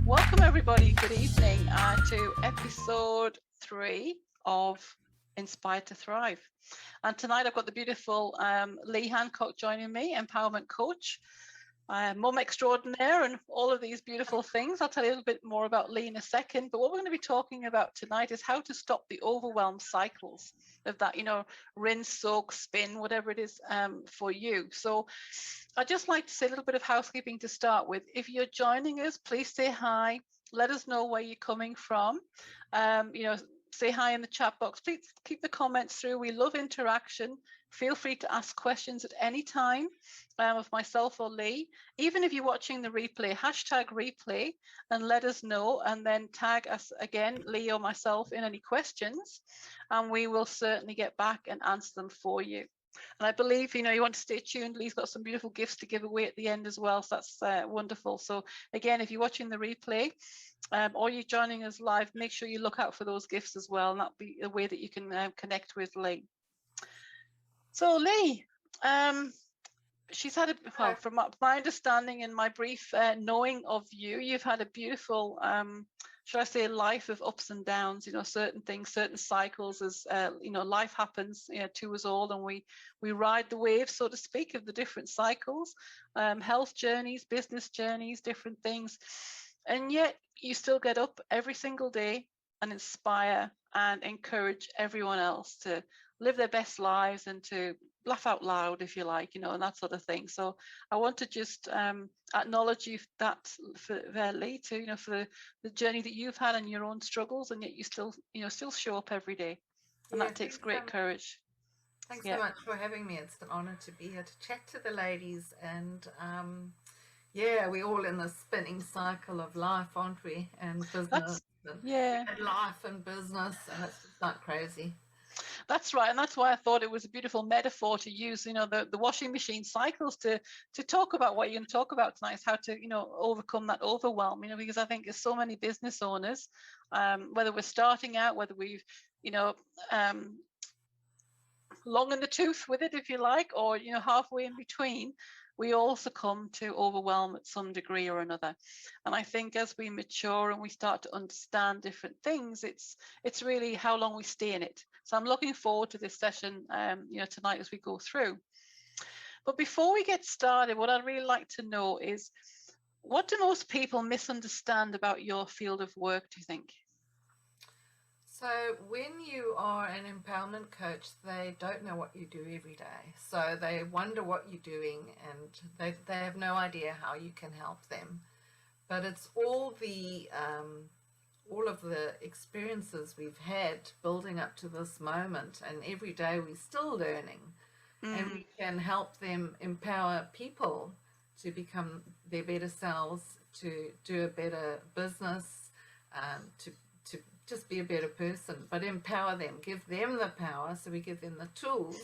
Welcome everybody, good evening to episode 3 of Inspired to Thrive. And tonight I've got the beautiful Lee Hancock joining me, empowerment coach, mum extraordinaire, and all of these beautiful things. I'll tell you a little bit more about Lee in a second, but what we're going to be talking about tonight is how to stop the overwhelm cycles of that, rinse, soak, spin, whatever it is for you. So I'd just like to say a little bit of housekeeping to start with. If you're joining us, please say hi. Let us know where you're coming from. Say hi in the chat box. Please keep the comments through. We love interaction. Feel free to ask questions at any time of myself or Lee. Even if you're watching the replay, hashtag replay and let us know, and then tag us again, Lee or myself, in any questions, and we will certainly get back and answer them for you. And I believe, you want to stay tuned. Lee's got some beautiful gifts to give away at the end as well. So that's wonderful. So again, if you're watching the replay or you're joining us live, make sure you look out for those gifts as well. And that'll be a way that you can connect with Lee. So Lee, she's had from my understanding and my brief knowing of you, you've had a beautiful, should I say, life of ups and downs, certain things, certain cycles as, life happens to us all, and we ride the waves, so to speak, of the different cycles, health journeys, business journeys, different things. And yet you still get up every single day and inspire and encourage everyone else to live their best lives and to laugh out loud, if you like, and that sort of thing. So I want to just acknowledge you that for Lee too, for the journey that you've had and your own struggles, and yet you still show up every day, and that takes great courage. Thanks so much for having me. It's an honor to be here to chat to the ladies, and we're all in the spinning cycle of life, aren't we? And business, and life and business, and it's just not crazy. That's right, and that's why I thought it was a beautiful metaphor to use, the washing machine cycles to talk about what you're going to talk about tonight, is how to, overcome that overwhelm, because I think there's so many business owners, whether we're starting out, whether we've, long in the tooth with it, if you like, or, halfway in between, we all succumb to overwhelm at some degree or another. And I think as we mature and we start to understand different things, it's really how long we stay in it. So I'm looking forward to this session, tonight as we go through. But before we get started, what I'd really like to know is, what do most people misunderstand about your field of work, do you think? So when you are an empowerment coach, they don't know what you do every day. So they wonder what you're doing, and they have no idea how you can help them. But it's all of the experiences we've had building up to this moment, and every day we're still learning. And we can help them empower people to become their better selves, to do a better business, to just be a better person, but empower them, give them the power. So we give them the tools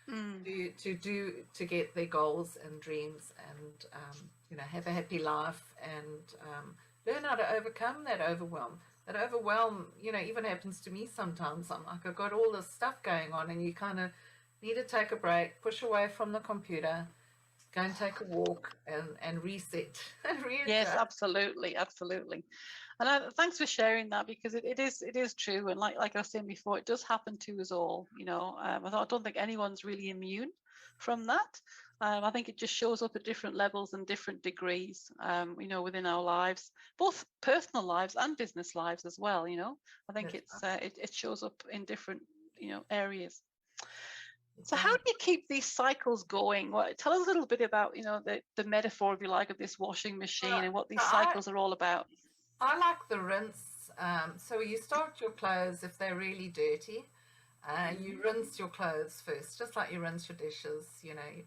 to get their goals and dreams, and have a happy life, and learn how to overcome that overwhelm. That overwhelm, even happens to me sometimes. I'm like, I've got all this stuff going on, and you kind of need to take a break, push away from the computer, go and take a walk, and reset. Yes, absolutely. And thanks for sharing that, because it is true, and like I was saying before, it does happen to us all. I don't think anyone's really immune from that. I think it just shows up at different levels and different degrees, within our lives, both personal lives and business lives as well. I think it shows up in different areas. So how do you keep these cycles going? Well, tell us a little bit about the metaphor, if you like, of this washing machine and what these cycles are all about. I like the rinse. So you start your clothes if they're really dirty. You rinse your clothes first, just like you rinse your dishes,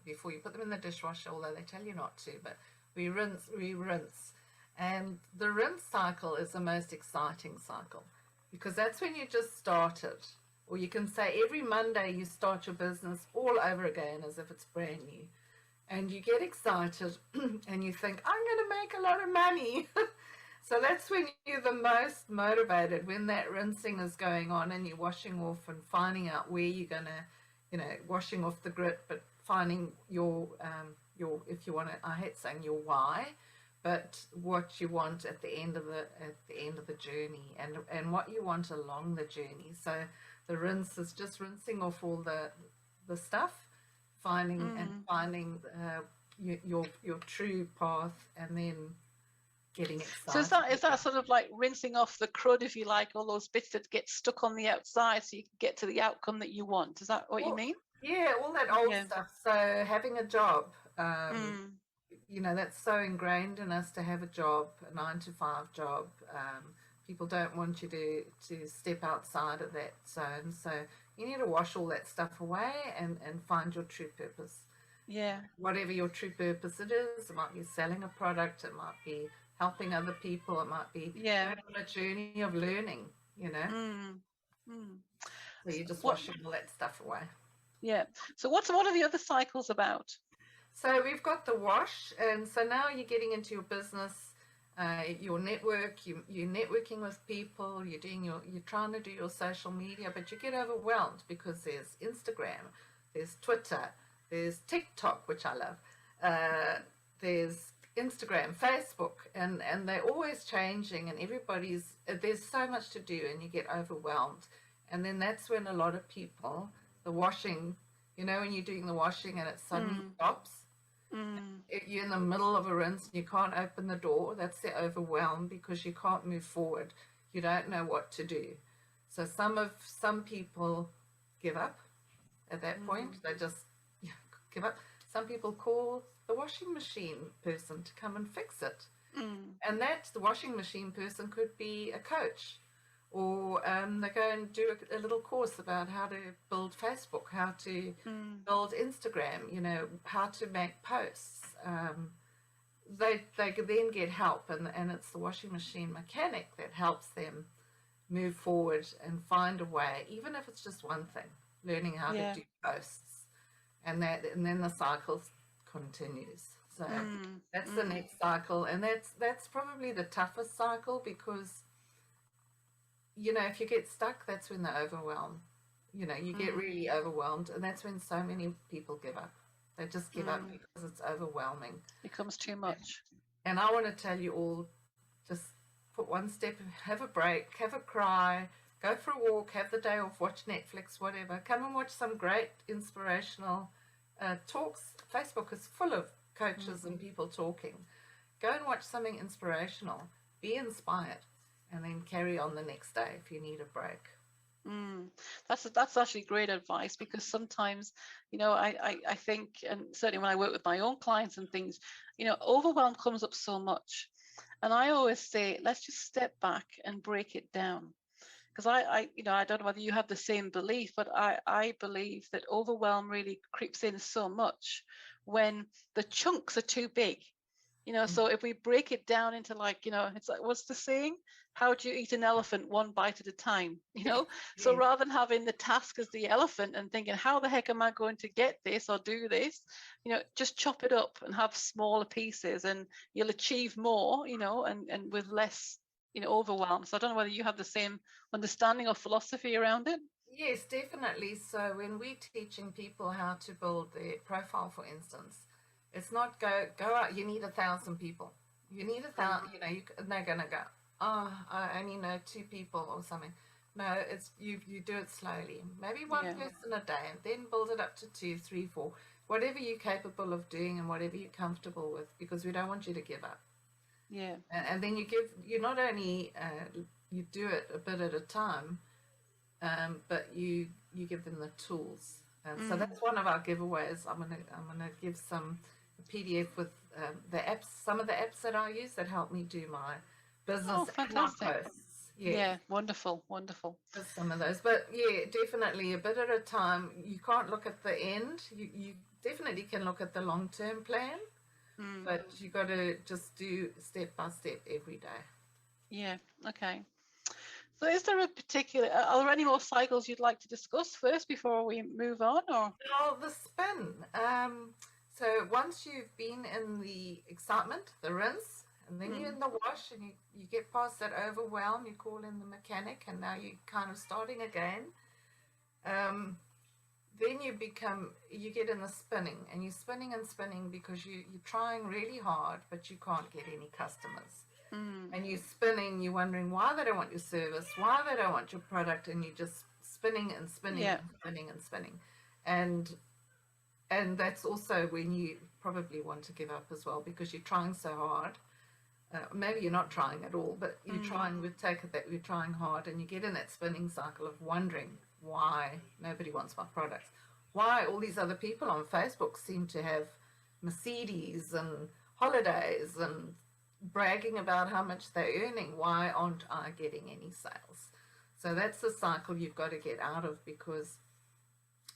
before you put them in the dishwasher, although they tell you not to, but we rinse. And the rinse cycle is the most exciting cycle, because that's when you just started. Or you can say every Monday you start your business all over again as if it's brand new. And you get excited and you think, I'm going to make a lot of money. So that's when you're the most motivated, when that rinsing is going on and you're washing off and finding out where you're going to, washing off the grit, but finding your if you want to, I hate saying your why, but what you want at the end of the journey, and what you want along the journey. So the rinse is just rinsing off all the stuff, finding your true path, and then getting excited. So is that sort of like rinsing off the crud, if you like, all those bits that get stuck on the outside, so you can get to the outcome that you want? Is that what you mean? Yeah, all that old stuff. So having a job, that's so ingrained in us to have a job, a 9-to-5 job. People don't want you to step outside of that zone. So you need to wash all that stuff away and find your true purpose. Yeah. Whatever your true purpose it is, it might be selling a product, it might be helping other people, it might be going on a journey of learning, So you're just washing all that stuff away. Yeah. So what are the other cycles about? So we've got the wash, and so now you're getting into your business, your network, you're networking with people, you're trying to do your social media, but you get overwhelmed because there's Instagram, there's Twitter, there's TikTok, which I love, there's Instagram, Facebook, and they're always changing, and there's so much to do, and you get overwhelmed. And then that's when a lot of people, the washing, when you're doing the washing and it suddenly stops, you're in the middle of a rinse and you can't open the door. That's the overwhelm, because you can't move forward. You don't know what to do. So some people give up at that point. They just give up. Some people call the washing machine person to come and fix it. And the washing machine person could be a coach, or they go and do a little course about how to build Facebook, how to build Instagram, how to make posts. They then get help, and it's the washing machine mechanic that helps them move forward and find a way, even if it's just one thing, learning how to do posts, and then the cycle continues. So that's the next cycle, and that's probably the toughest cycle, because if you get stuck, that's when the overwhelm, you get really overwhelmed, and that's when so many people give up. They just give up because it's overwhelming. It becomes too much. And I want to tell you all, just put one step, have a break, have a cry, go for a walk, have the day off, watch Netflix, whatever. Come and watch some great inspirational talks. Facebook is full of coaches and people talking. Go and watch something inspirational. Be inspired. And then carry on the next day if you need a break. That's actually great advice, because sometimes, I think, and certainly when I work with my own clients and things, overwhelm comes up so much. And I always say, let's just step back and break it down. Because I don't know whether you have the same belief, but I believe that overwhelm really creeps in so much when the chunks are too big. So if we break it down into it's like, what's the saying? How do you eat an elephant one bite at a time? So rather than having the task as the elephant and thinking, how the heck am I going to get this or do this? Just chop it up and have smaller pieces, and you'll achieve more, and with less, overwhelm. So I don't know whether you have the same understanding or philosophy around it. Yes, definitely. So when we're teaching people how to build their profile, for instance, it's not go out. You need 1,000 people. You need 1,000. They're gonna go, oh, I only know 2 people or something. No, it's you do it slowly. Maybe one person a day, and then build it up to 2, 3, 4. Whatever you're capable of doing and whatever you're comfortable with, because we don't want you to give up. Yeah. And then you not only you do it a bit at a time, but you give them the tools. So that's one of our giveaways. I'm gonna give some PDF with the apps, some of the apps that I use that help me do my business. Oh, fantastic. Posts. Yeah, wonderful. Just some of those, but yeah, definitely a bit at a time. You can't look at the end. You definitely can look at the long-term plan, but you got to just do step by step every day. Yeah. Okay. So is there a particular, are there any more cycles you'd like to discuss first before we move on? Or the spin. So once you've been in the excitement, the rinse, and then you're in the wash, and you get past that overwhelm, you call in the mechanic, and now you're kind of starting again. then you get in the spinning, and you're spinning and spinning because you're trying really hard, but you can't get any customers. And you're spinning, you're wondering why they don't want your service, why they don't want your product, and you're just spinning and spinning Yeah. and spinning and spinning. And that's also when you probably want to give up as well, because you're trying so hard. Maybe you're not trying at all, but you're trying, we take it that you're trying hard, and you get in that spinning cycle of wondering why nobody wants my products, why all these other people on Facebook seem to have Mercedes and holidays and bragging about how much they're earning, why aren't I getting any sales? So that's the cycle you've got to get out of, because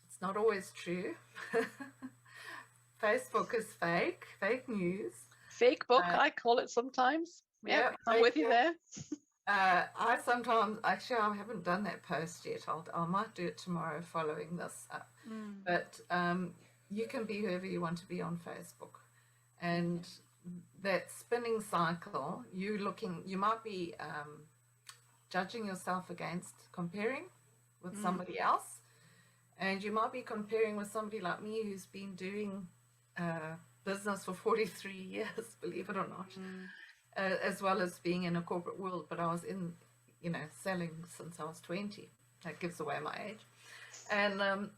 it's not always true. Facebook is fake news. Fake book, I call it sometimes. Yeah, I'm with you there. I sometimes, actually, I haven't done that post yet. I might do it tomorrow following this up. But you can be whoever you want to be on Facebook. And that spinning cycle, you might be judging yourself against comparing with somebody else. And you might be comparing with somebody like me who's been doing business for 43 years, believe it or not, as well as being in a corporate world. But I was in, selling since I was 20. That gives away my age. And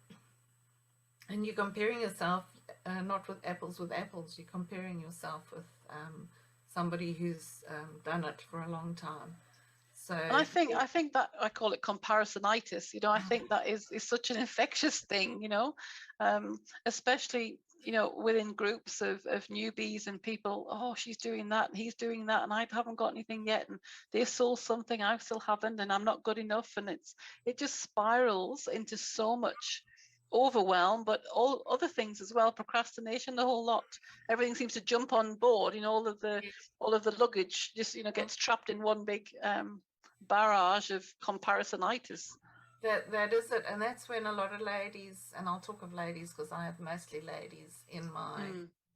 you're comparing yourself not with apples, you're comparing yourself with somebody who's done it for a long time. So and I think that I call it comparisonitis. I think that is such an infectious thing, especially within groups of newbies and people. Oh, she's doing that and he's doing that, and I haven't got anything yet, and they've sold something I still haven't, and I'm not good enough, and it just spirals into so much overwhelm, but all other things as well, procrastination, the whole lot. Everything seems to jump on board. All of the luggage just gets trapped in one big barrage of comparisonitis. That is it. And that's when a lot of ladies, and I'll talk of ladies because I have mostly ladies in my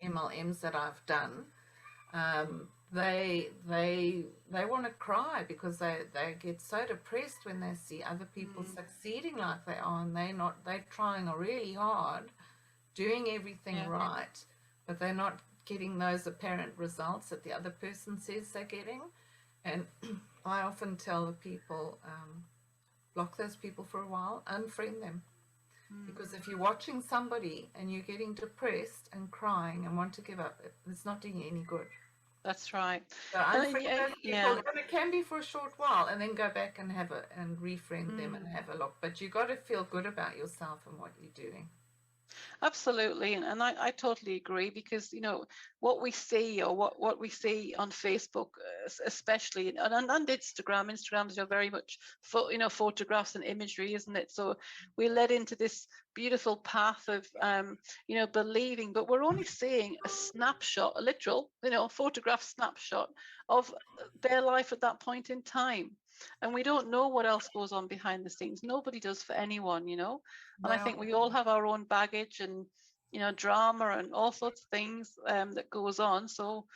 MLMs that I've done, they want to cry because they get so depressed when they see other people succeeding like they are, and they're trying really hard, doing everything right, but they're not getting those apparent results that the other person says they're getting. And I often tell the people, block those people for a while, unfriend them. Because if you're watching somebody and you're getting depressed and crying and want to give up, it's not doing you any good. That's right. So unfriend those people, and it can be for a short while, and then go back and refriend them and have a look. But you got to feel good about yourself and what you're doing. Absolutely, and I totally agree, because what we see, or what we see on Facebook, especially, and Instagram is very much photographs and imagery, isn't it? So we're led into this beautiful path of believing, but we're only seeing a snapshot, a literal photograph snapshot of their life at that point in time. And we don't know what else goes on behind the scenes. Nobody does for anyone, And I think we all have our own baggage and, drama and all sorts of things that goes on. So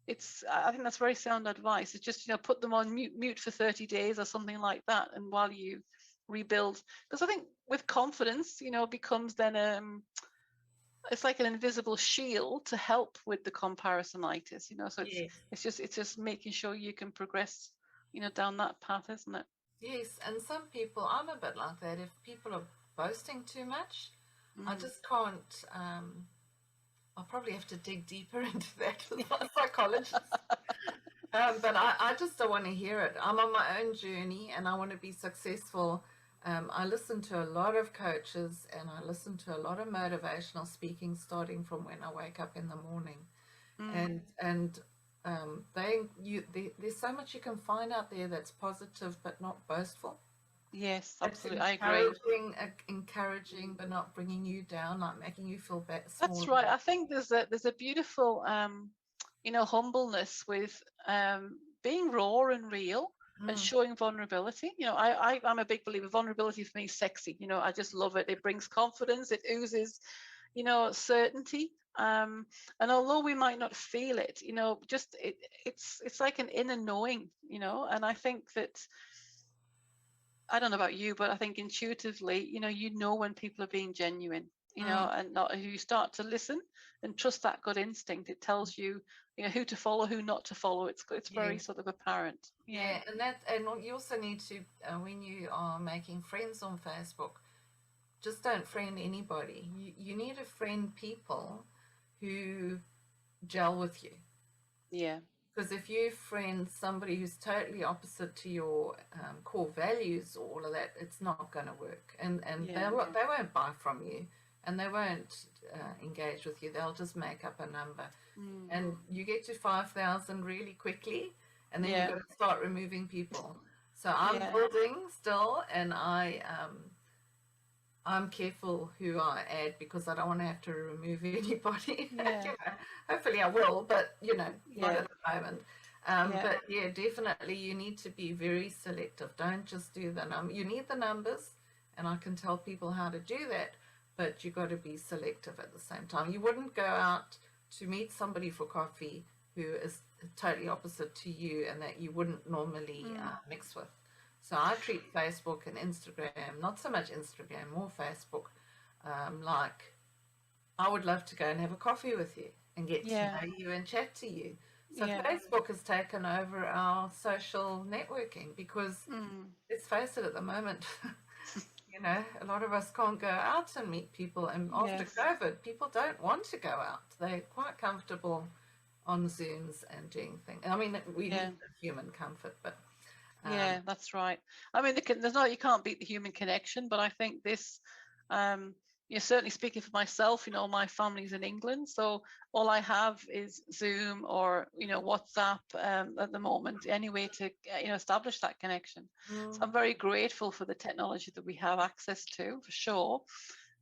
I think that's very sound advice. It's just, put them on mute for 30 days or something like that. And while you rebuild, because I think with confidence, becomes then, it's like an invisible shield to help with the comparisonitis, So it's just making sure you can progress down that path, isn't it? Yes, and some people, I'm a bit like that. If people are boasting too much, I just can't. I'll probably have to dig deeper into that with my psychologist. But I just don't want to hear it. I'm on my own journey and I want to be successful. I listen to a lot of coaches and I listen to a lot of motivational speaking starting from when I wake up in the morning. And there's so much you can find out there that's positive but not boastful. Yes, absolutely. I agree. Encouraging but not bringing you down, like making you feel better. That's right. I think there's a beautiful humbleness with being raw and real and showing vulnerability. I'm a big believer. Vulnerability for me is sexy. I just love it. It brings confidence. It oozes certainty. And although we might not feel it, just it's like an inner knowing, and I think that I don't know about you, but I think intuitively, you know when people are being genuine, Mm. and not you start to listen and trust that gut instinct. It tells you, who to follow, who not to follow. It's very Yes. sort of apparent. Yeah. Yeah, and you also need to when you are making friends on Facebook, just don't friend anybody. You need to friend people who gel with you. Yeah. Because if you friend somebody who's totally opposite to your core values, or all of that, it's not going to work. And Yeah. they won't buy from you, and they won't engage with you. They'll just make up a number. Mm. And you get to 5,000 really quickly, and then Yeah. you've got to start removing people. So I'm Yeah. building still, and I'm careful who I add because I don't want to have to remove anybody. Yeah. Hopefully I will, but not Yeah. at the moment. Yeah. But yeah, definitely you need to be very selective. Don't just do the number. You need the numbers, and I can tell people how to do that, but you got to be selective at the same time. You wouldn't go out to meet somebody for coffee who is totally opposite to you and that you wouldn't normally mix with. So I treat Facebook and Instagram, not so much Instagram, more Facebook, like I would love to go and have a coffee with you and get to know you and chat to you. So Facebook has taken over our social networking because let's face it, at the moment, a lot of us can't go out and meet people. And after COVID, people don't want to go out. They're quite comfortable on Zooms and doing things. I mean, we need human comfort, but yeah, that's right. I mean, you can't beat the human connection, but I think this, certainly speaking for myself, my family's in England, so all I have is Zoom or, WhatsApp at the moment, anyway, to, establish that connection. So I'm very grateful for the technology that we have access to, for sure,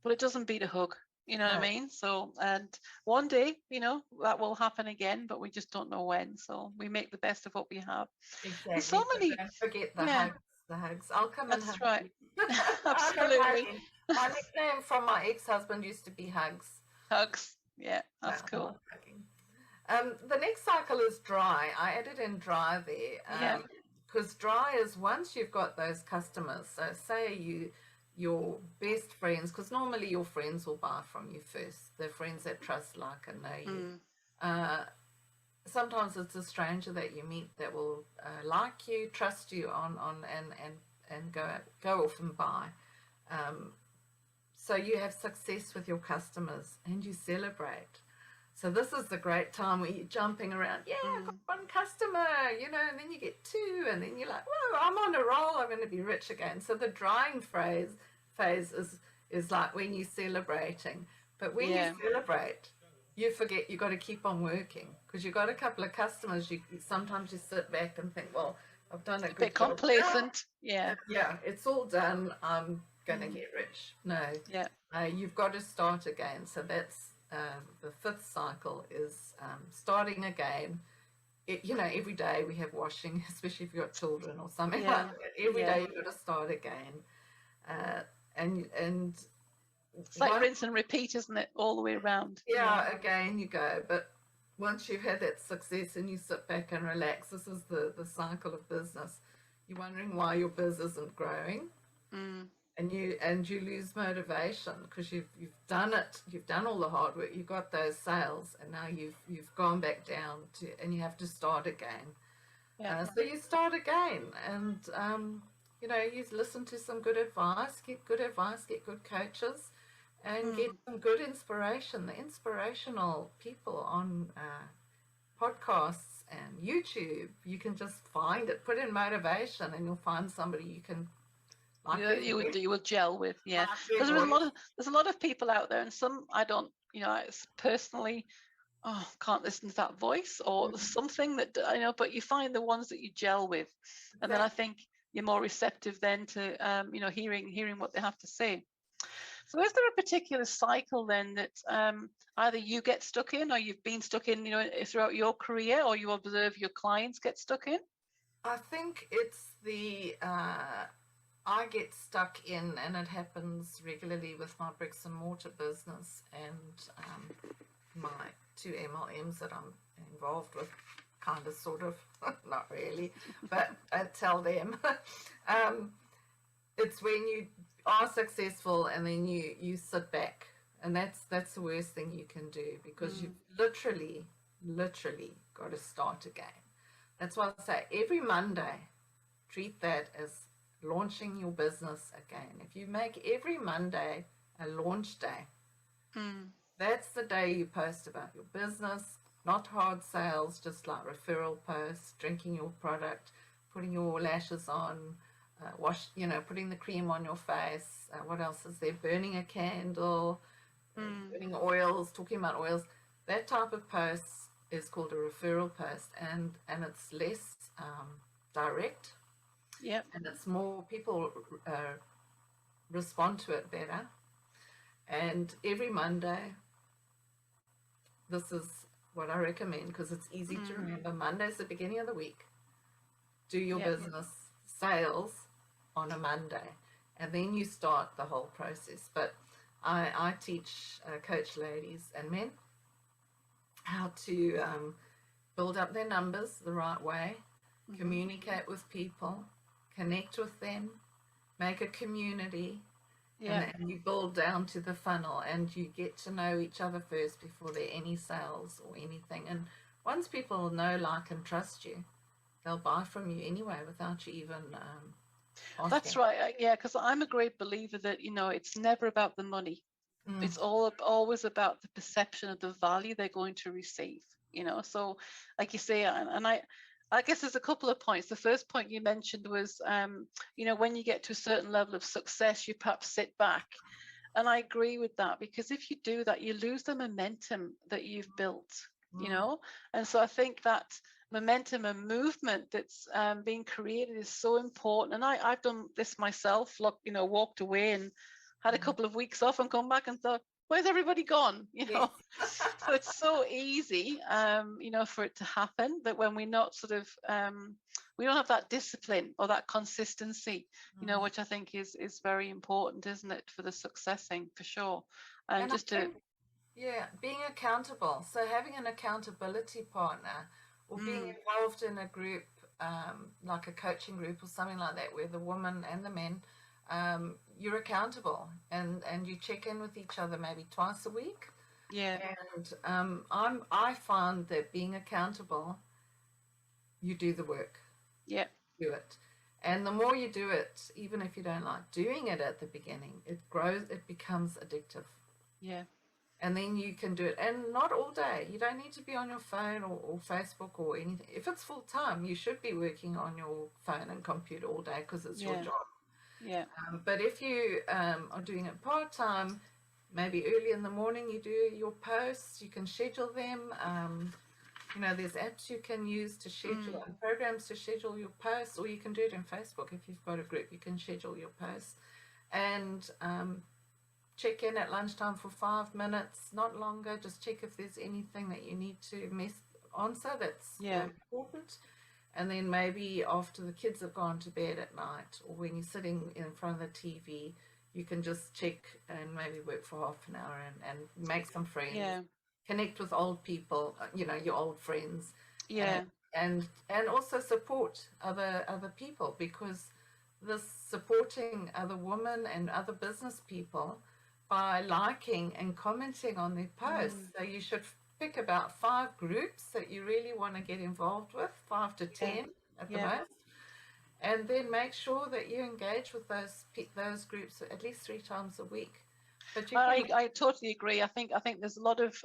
but it doesn't beat a hug. You know what I mean? So, and one day, that will happen again, but we just don't know when. So we make the best of what we have. Exactly. And so many, Don't forget the hugs. The hugs. I'll come and hug that's right. you. I love Absolutely. hugging. My nickname from my ex-husband used to be Hugs. Hugs. Yeah, that's I cool. love hugging. The next cycle is dry. I added in dry there. Because dry is once you've got those customers. So say your best friends, because normally your friends will buy from you first. They're friends that trust, like, and know you. Sometimes it's a stranger that you meet that will like you, trust you and go off and buy. So you have success with your customers and you celebrate. So this is the great time where you're jumping around. Yeah, I've got one customer, and then you get two, and then you're like, whoa, I'm on a roll. I'm going to be rich again. So the drying phase is like when you're celebrating. But when you celebrate, you forget you got to keep on working because you got a couple of customers. Sometimes you sit back and think, well, I've done a good bit job. complacent. Yeah, it's all done. I'm going to get rich. No, you've got to start again. So that's the fifth cycle is starting again. Every day we have washing, especially if you've got children or something like that. Every day you've got to start again, and it's like rinse and repeat, isn't it? All the way around. Again you go. But once you've had that success and you sit back and relax, this is the cycle of business. You're wondering why your business isn't growing, and you lose motivation because you've done it. You've done all the hard work. You got those sales, and now you've gone back down and you have to start again. So you start again, and you listen to some good advice, get good coaches, and get some good inspiration. The inspirational people on podcasts and YouTube, you can just find it, put in motivation, and you'll find somebody you can you will gel with. Because there's a lot of people out there, and some I don't, personally, can't listen to that voice or something that but you find the ones that you gel with, and then I think you're more receptive then to hearing what they have to say. So is there a particular cycle then that either you get stuck in or you've been stuck in, throughout your career, or you observe your clients get stuck in? I think it's I get stuck in, and it happens regularly with my bricks and mortar business and my 2 MLMs that I'm involved with, kind of, sort of, not really, but I tell them. it's when you are successful and then you sit back, and that's the worst thing you can do, because you've literally got to start again. That's why I say every Monday, treat that as launching your business again. If you make every Monday a launch day, that's the day you post about your business, not hard sales, just like referral posts, drinking your product, putting your lashes on, putting the cream on your face. What else is there? Burning a candle, burning oils, talking about oils. That type of post is called a referral post, and it's less direct. Yep. And it's more, people respond to it better. And every Monday, this is what I recommend, because it's easy to remember. Monday's the beginning of the week. Do your business sales on a Monday, and then you start the whole process. But I teach coach ladies and men how to build up their numbers the right way, communicate with people, connect with them, make a community, and you build down to the funnel, and you get to know each other first before there are any sales or anything. And once people know, like, and trust you, they'll buy from you anyway without you even asking. That's right. Yeah, because I'm a great believer that, it's never about the money. It's always about the perception of the value they're going to receive, So like you say, and I guess there's a couple of points. The first point you mentioned was, when you get to a certain level of success, you perhaps sit back. And I agree with that, because if you do that, you lose the momentum that you've built, And so I think that momentum and movement that's being created is so important. And I've done this myself, walked away and had a couple of weeks off and come back and thought, where's everybody gone? So it's so easy, for it to happen, that when we're not we don't have that discipline or that consistency, which I think is very important, isn't it, for the successing, for sure. And being accountable. So having an accountability partner, or being involved in a group, like a coaching group or something like that, where the woman and the men, you're accountable, and you check in with each other maybe twice a week. And I find that being accountable, you do the work. Do it. And the more you do it, even if you don't like doing it at the beginning, it grows, it becomes addictive. And then you can do it, and not all day. You don't need to be on your phone or Facebook or anything. If it's full time, you should be working on your phone and computer all day, because it's your job. But if you are doing it part time, maybe early in the morning you do your posts. You can schedule them. There's apps you can use to schedule and programs to schedule your posts, or you can do it in Facebook. If you've got a group, you can schedule your posts, and check in at lunchtime for 5 minutes, not longer. Just check if there's anything that you need to answer that's important. And then maybe after the kids have gone to bed at night, or when you're sitting in front of the TV, you can just check and maybe work for half an hour and make some friends, connect with old people, your old friends, and also support other people, because this supporting other women and other business people by liking and commenting on their posts. So you should pick about 5 groups that you really want to get involved with, 5 to 10 at the most, and then make sure that you engage with those groups at least 3 times a week. But I totally agree. I think there's a lot of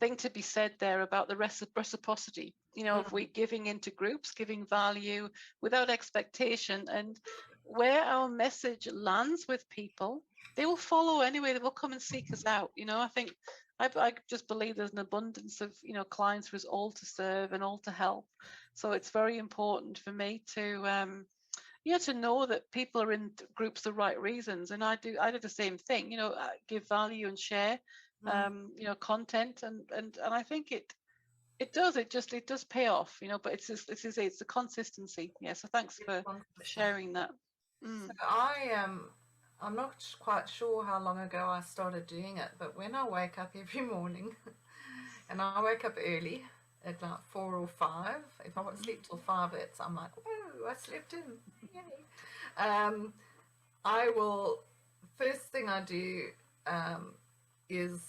thing to be said there about the reciprocity. If we're giving into groups, giving value without expectation, and where our message lands with people, they will follow anyway. They will come and seek us out. I think I just believe there's an abundance of clients who's all to serve and all to help. So it's very important for me to to know that people are in groups the right reasons. And I do the same thing. Give value and share content, and I think it does pay off. But it's the consistency. So thanks for sharing that. So I'm not quite sure how long ago I started doing it, but when I wake up every morning, and I wake up early at like 4 or 5, if I sleep till 5, I'm like, oh, I slept in, yay. I will, first thing I do is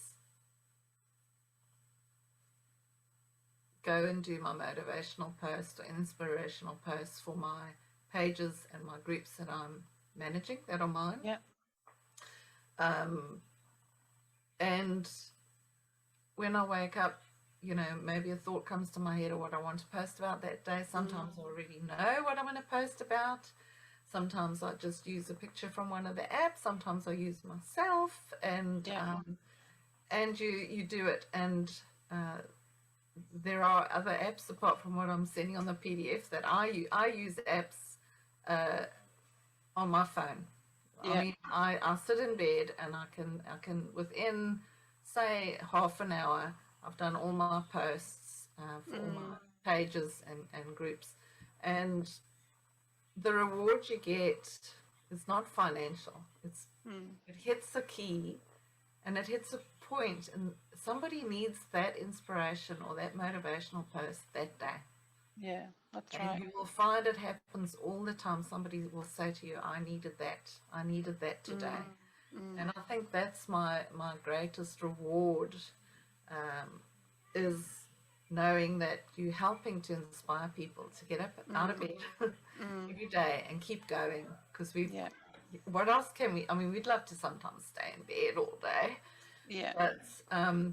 go and do my motivational post or inspirational posts for my pages and my groups that I'm managing, that are mine. Yeah. And when I wake up, you know, maybe a thought comes to my head or what I want to post about that day. Sometimes I already know what I'm going to post about. Sometimes I just use a picture from one of the apps. Sometimes I use myself, and you do it. And there are other apps apart from what I'm sending on the PDF that I use apps on my phone. Yeah. I mean, I sit in bed and I can within, say, half an hour, I've done all my posts for all my pages and groups. And the reward you get is not financial. It hits a key and it hits a point, and somebody needs that inspiration or that motivational post that day. Yeah, that's And right. you will find it happens all the time. Somebody will say to you, I needed that today. And I think that's my greatest reward, is knowing that you're helping to inspire people to get up out of bed every day and keep going. Because what else can we? I mean, we'd love to sometimes stay in bed all day. Yeah. But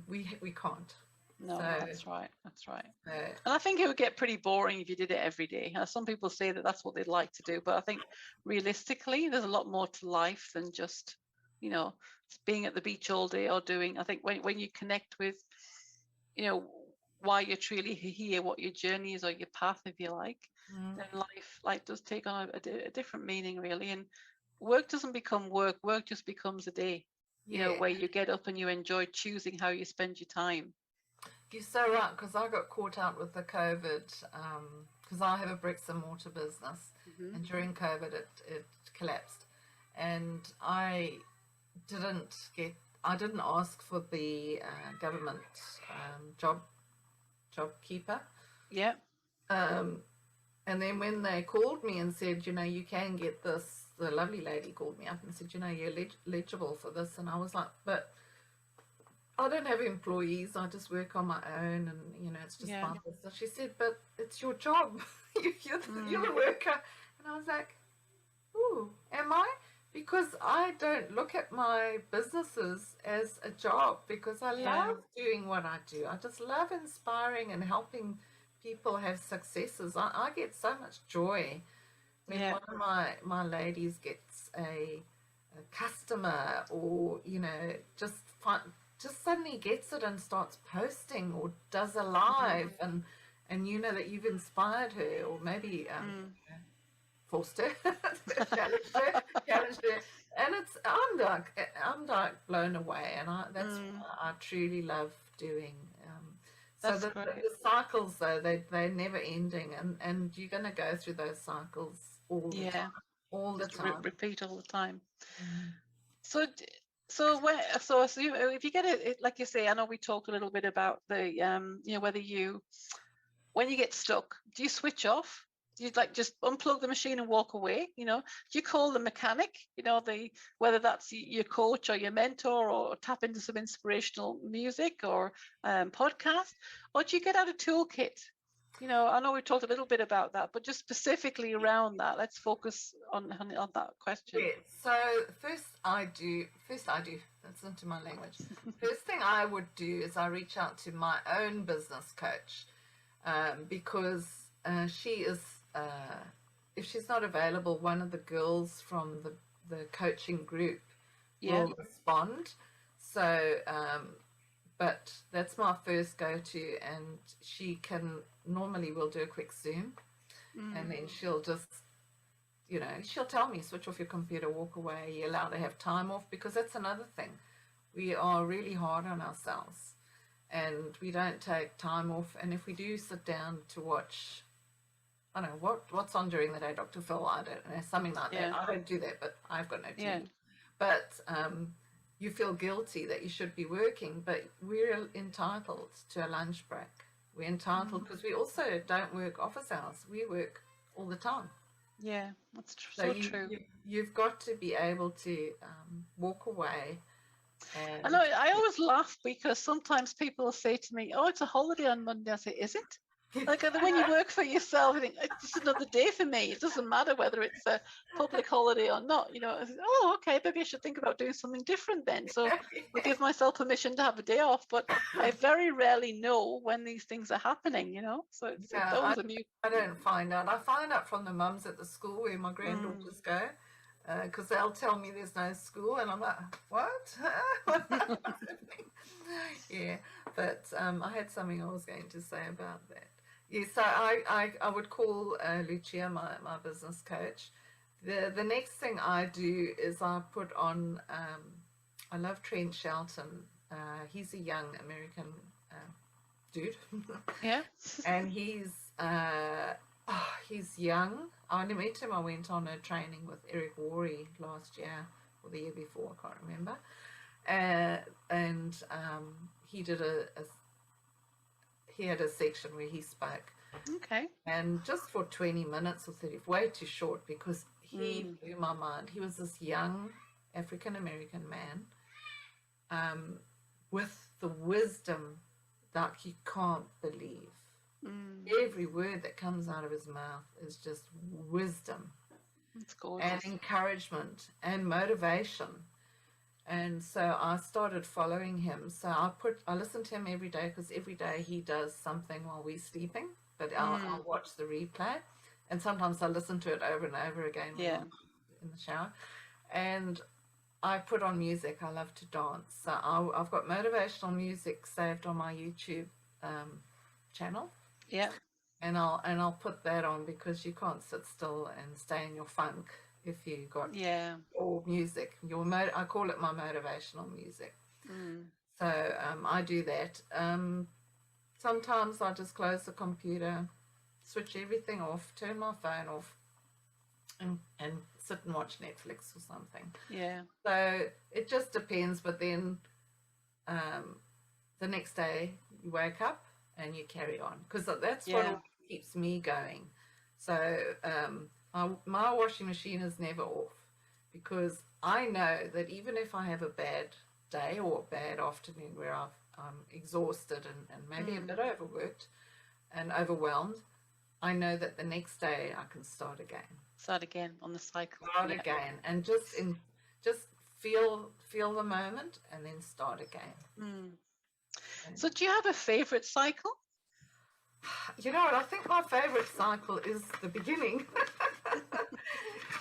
we can't. No, So, that's right. That's right. And I think it would get pretty boring if you did it every day. Some people say that that's what they'd like to do, but I think realistically, there's a lot more to life than just, you know, being at the beach all day or doing. I think when you connect with, you know, why you're truly here, what your journey is or your path, if you like, then life does take on a different meaning, really. And work doesn't become work. Work just becomes a day, you know, where you get up and you enjoy choosing how you spend your time. You're so right, because I got caught out with the COVID, because I have a bricks and mortar business, and during COVID it collapsed, and I didn't ask for the government job keeper. Yeah. And then when they called me and said, you know, you can get this, the lovely lady called me up and said, you know, you're eligible for this, and I was like, but I don't have employees. I just work on my own, and you know, it's just my business. She said, "But it's your job. You're the worker." And I was like, "Ooh, am I?" Because I don't look at my businesses as a job, because I love doing what I do. I just love inspiring and helping people have successes. I get so much joy when one of my ladies gets a customer, or you know, just suddenly gets it and starts posting or does a live, and you know that you've inspired her, or maybe forced her, challenged her, and I'm like blown away, and that's what I truly love doing. So the cycles, though, they're never ending, and you're going to go through those cycles all the time, repeat all the time. So if you get it, like you say, I know we talked a little bit about the, you know, whether when you get stuck, do you switch off? Do you like just unplug the machine and walk away? You know, do you call the mechanic? You know, whether that's your coach or your mentor, or tap into some inspirational music or podcast, or do you get out a toolkit? You know, I know we talked a little bit about that, but just specifically around that, let's focus on that question. Yeah. So first I do. Listen to my language. First thing I would do is I reach out to my own business coach, because she is. If she's not available, one of the girls from the coaching group will respond. So, but that's my first go-to, and she normally will do a quick Zoom, and then she'll just, you know, she'll tell me, switch off your computer, walk away, you're allowed to have time off, because that's another thing. We are really hard on ourselves, and we don't take time off. And if we do sit down to watch, I don't know, what's on during the day, Dr. Phil, I don't know, something like that. I don't do that, but I've got no TV. But you feel guilty that you should be working, but we're entitled to a lunch break. We're entitled, because we also don't work office hours. We work all the time. Yeah, that's So so true. you've got to be able to walk away I know, and I always laugh because sometimes people say to me, "Oh, it's a holiday on Monday." I say, "Is it?" Like when you work for yourself, I think it's just another day for me. It doesn't matter whether it's a public holiday or not. You know, I say, oh, okay, maybe I should think about doing something different then. So I'll give myself permission to have a day off. But I very rarely know when these things are happening. You know, so it's yeah, always a new. I don't find out. I find out from the mums at the school where my Mm. granddaughters go, because they'll tell me there's no school, and I'm like, what? Yeah, but I had something I was going to say about that. Yeah, so I would call Lucia my business coach. The next thing I do is I put on. I love Trent Shelton. He's a young American dude, Yeah. and he's young. I only met him. I went on a training with Eric Worre last year or the year before. I can't remember. And he did he had a section where he spoke, Okay. and just for 20 minutes or 30, way too short, because he blew my mind. He was this young African American man with the wisdom that you can't believe. Every word that comes out of his mouth is just wisdom That's gorgeous. and encouragement and motivation. And so I started following him. So I listen to him every day, because every day he does something while we're sleeping. But I'll watch the replay, and sometimes I listen to it over and over again when I'm in the shower. And I put on music. I love to dance. So I've got motivational music saved on my YouTube channel. Yeah. And I'll put that on, because you can't sit still and stay in your funk if you got all music. I call it my motivational music. So I do that. Sometimes I just close the computer, switch everything off, turn my phone off, and sit and watch Netflix or something. Yeah. So it just depends. But then the next day you wake up and you carry on, because that's what keeps me going. So my washing machine is never off, because I know that even if I have a bad day or a bad afternoon where I'm exhausted and maybe a bit overworked and overwhelmed, I know that the next day I can start again. Start again on the cycle. Start again, and just feel the moment, and then start again. So do you have a favorite cycle? You know what? I think my favorite cycle is the beginning,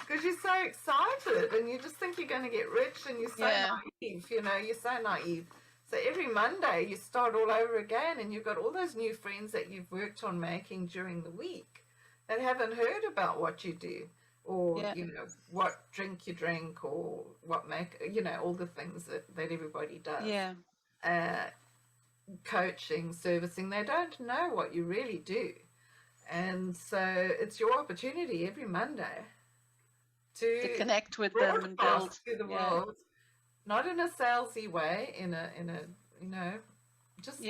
because you're so excited and you just think you're going to get rich, and you're so naive. You know, you're so naive. So every Monday you start all over again, and you've got all those new friends that you've worked on making during the week that haven't heard about what you do, or you know, what drink you drink, or what all the things that everybody does. Coaching, servicing, they don't know what you really do. And so it's your opportunity every Monday to connect with them and build to the world, not in a salesy way, in a just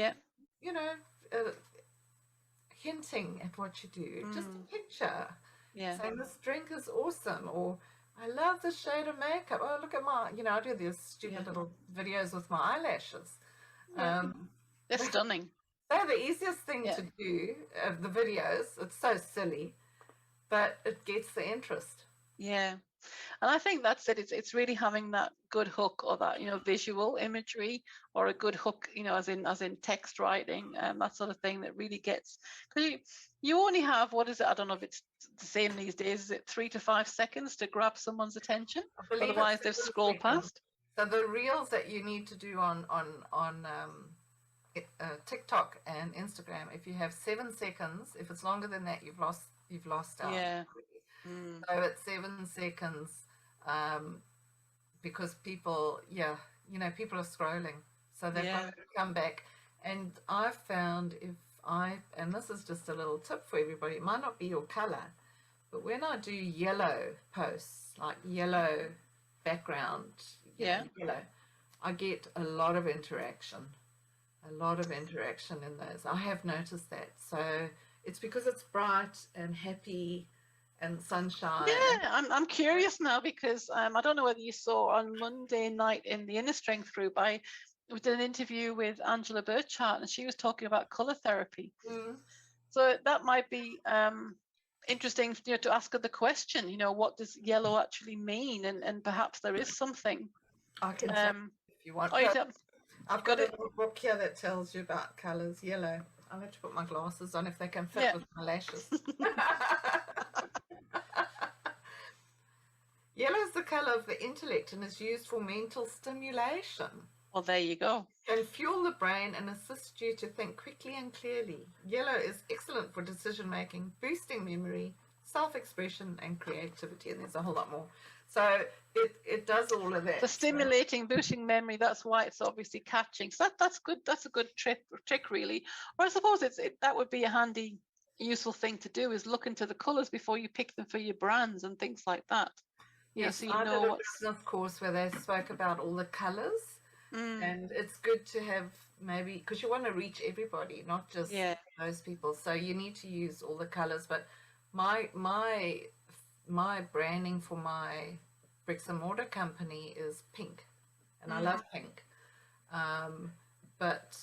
hinting at what you do, just a picture, saying this drink is awesome, or I love this shade of makeup, oh look at my, I do these stupid little videos with my eyelashes. They're stunning. They're the easiest thing to do, of the videos. It's so silly, but it gets the interest. Yeah. And I think that's it. It's really having that good hook, or that, visual imagery, or a good hook, as in text writing, that sort of thing, that really gets, because you only have, what is it? I don't know if it's the same these days. Is it 3 to 5 seconds to grab someone's attention? Otherwise they've scrolled past. So the reels that you need to do on TikTok and Instagram, if you have 7 seconds, if it's longer than that, you've lost out. So it's 7 seconds, because people are scrolling, so they've got to come back. And I've found, and this is just a little tip for everybody, it might not be your color, but when I do yellow posts, like yellow background, yellow, I get a lot of interaction in those. I have noticed that. So it's because it's bright and happy and sunshine. Yeah, I'm curious now because I don't know whether you saw on Monday night in the Inner Strength group, we did an interview with Angela Burchart, and she was talking about color therapy. Mm. So that might be interesting, to ask her the question, what does yellow actually mean, and perhaps there is something. I can tell if you want. Oh, I've got a little book here that tells you about colours. Yellow. I'll have to put my glasses on if they can fit with my lashes. Yellow is the colour of the intellect and is used for mental stimulation. Well, there you go. Can fuel the brain and assist you to think quickly and clearly. Yellow is excellent for decision making, boosting memory, self-expression, and creativity. And there's a whole lot more. So it does all of that. For stimulating, boosting memory, that's why it's obviously catching. So that's good. That's a good trick really. Or I suppose that would be a handy, useful thing to do, is look into the colours before you pick them for your brands and things like that. Yes, so I did a business course where they spoke about all the colours. And it's good to have, maybe, because you want to reach everybody, not just those people. So you need to use all the colors. But my branding for my bricks and mortar company is pink, and I love pink. But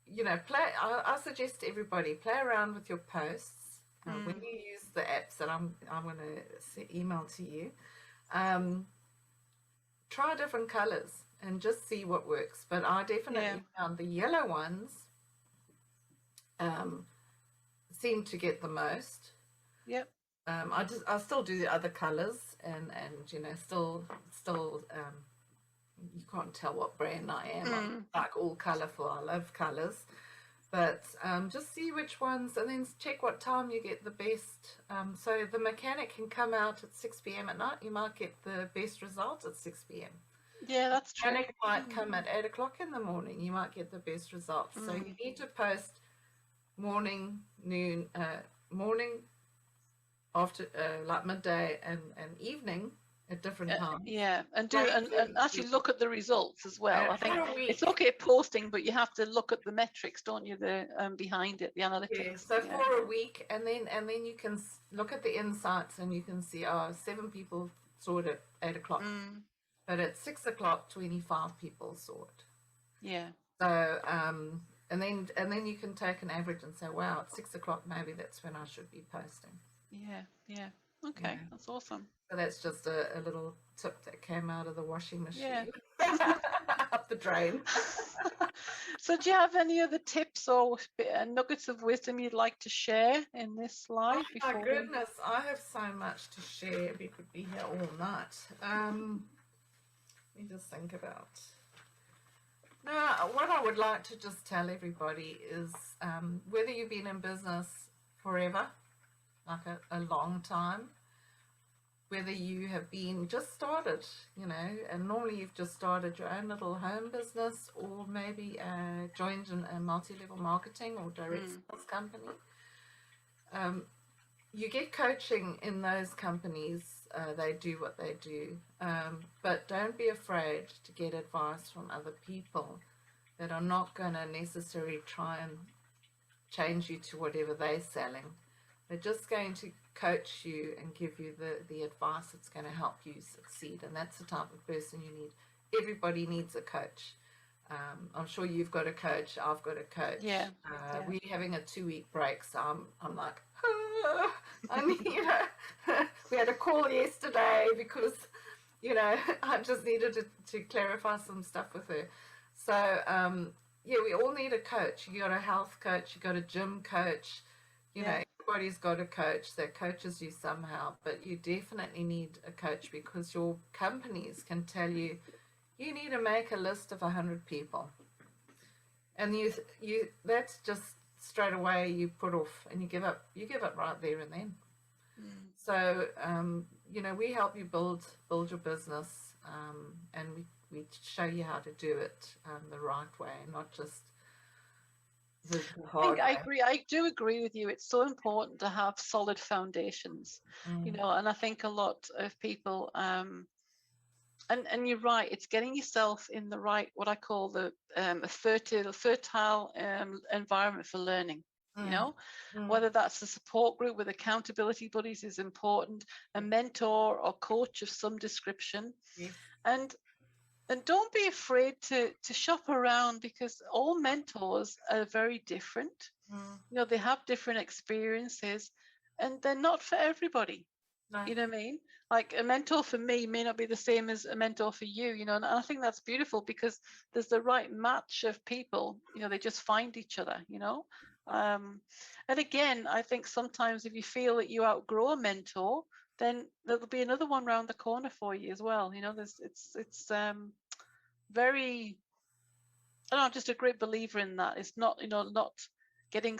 I suggest to everybody, play around with your posts when you use the apps that I'm going to email to you. Try different colors and just see what works. But I definitely found the yellow ones seem to get the most. Yep. I still do the other colors, and still you can't tell what brand I am. I'm like all colorful. I love colors. But just see which ones, and then check what time you get the best. So the mechanic can come out at 6 p.m. at night. You might get the best results at 6 p.m. Yeah, that's true. The mechanic might come at 8 o'clock in the morning. You might get the best results. So you need to post morning, noon, morning, after, like midday, and evening at different times. Yeah, and actually look at the results as well. I think it's okay posting, but you have to look at the metrics, don't you? The behind it, the analytics. Yeah, so for a week, and then you can look at the insights, and you can see 7 people saw it at 8 o'clock, but at 6 o'clock 25 people saw it. Yeah. So and then you can take an average and say, wow, at 6 o'clock maybe that's when I should be posting. Yeah. Okay, that's awesome. So that's just a little tip that came out of the washing machine, up the drain. So do you have any other tips or nuggets of wisdom you'd like to share in this live? Oh my goodness, I have so much to share. We could be here all night. Let me just think about. No, what I would like to just tell everybody is whether you've been in business forever, like a long time, whether you have been just started, and normally you've just started your own little home business, or maybe joined a multi-level marketing or direct sales company. You get coaching in those companies. They do what they do. But don't be afraid to get advice from other people that are not going to necessarily try and change you to whatever they're selling. They're just going to coach you and give you the advice that's going to help you succeed. And that's the type of person you need. Everybody needs a coach. I'm sure you've got a coach. I've got a coach. Yeah. We're having a 2-week break, so I'm like, we had a call yesterday because, I just needed to clarify some stuff with her. So, we all need a coach. You got a health coach, you got a gym coach, everybody's got a coach that coaches you somehow, but you definitely need a coach because your companies can tell you, you need to make a list of 100 people. And you that's just straight away you put off and you give up right there and then. So, we help you build your business, and we show you how to do it the right way, not just the hard way. I do agree with you. It's so important to have solid foundations, and I think a lot of people, and you're right, it's getting yourself in the right, what I call the fertile environment for learning. you Mm. know, Mm. whether that's a support group with accountability buddies is important, a mentor or coach of some description. Yes. And don't be afraid to shop around, because all mentors are very different. Mm. You know, they have different experiences, and they're not for everybody. No. You know what I mean? Like a mentor for me may not be the same as a mentor for you, you know, and I think that's beautiful because there's the right match of people, you know, they just find each other, you know. Um, and again, I think sometimes if you feel that you outgrow a mentor, then there'll be another one round the corner for you as well. You know, it's very, I don't know, I'm just a great believer in that. It's not, you know, not getting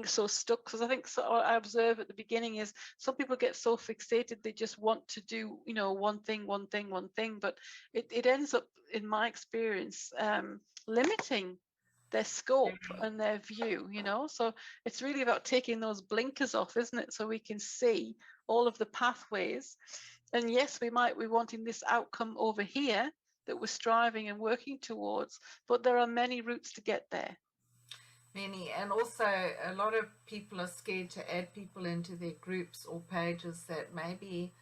so stuck, because I think what I observe at the beginning is some people get so fixated they just want to do, you know, one thing, but it ends up, in my experience, limiting their scope and their view, you know. So it's really about taking those blinkers off, isn't it? So we can see all of the pathways. And yes, we might be wanting this outcome over here that we're striving and working towards, but there are many routes to get there. Many, and also a lot of people are scared to add people into their groups or pages that maybe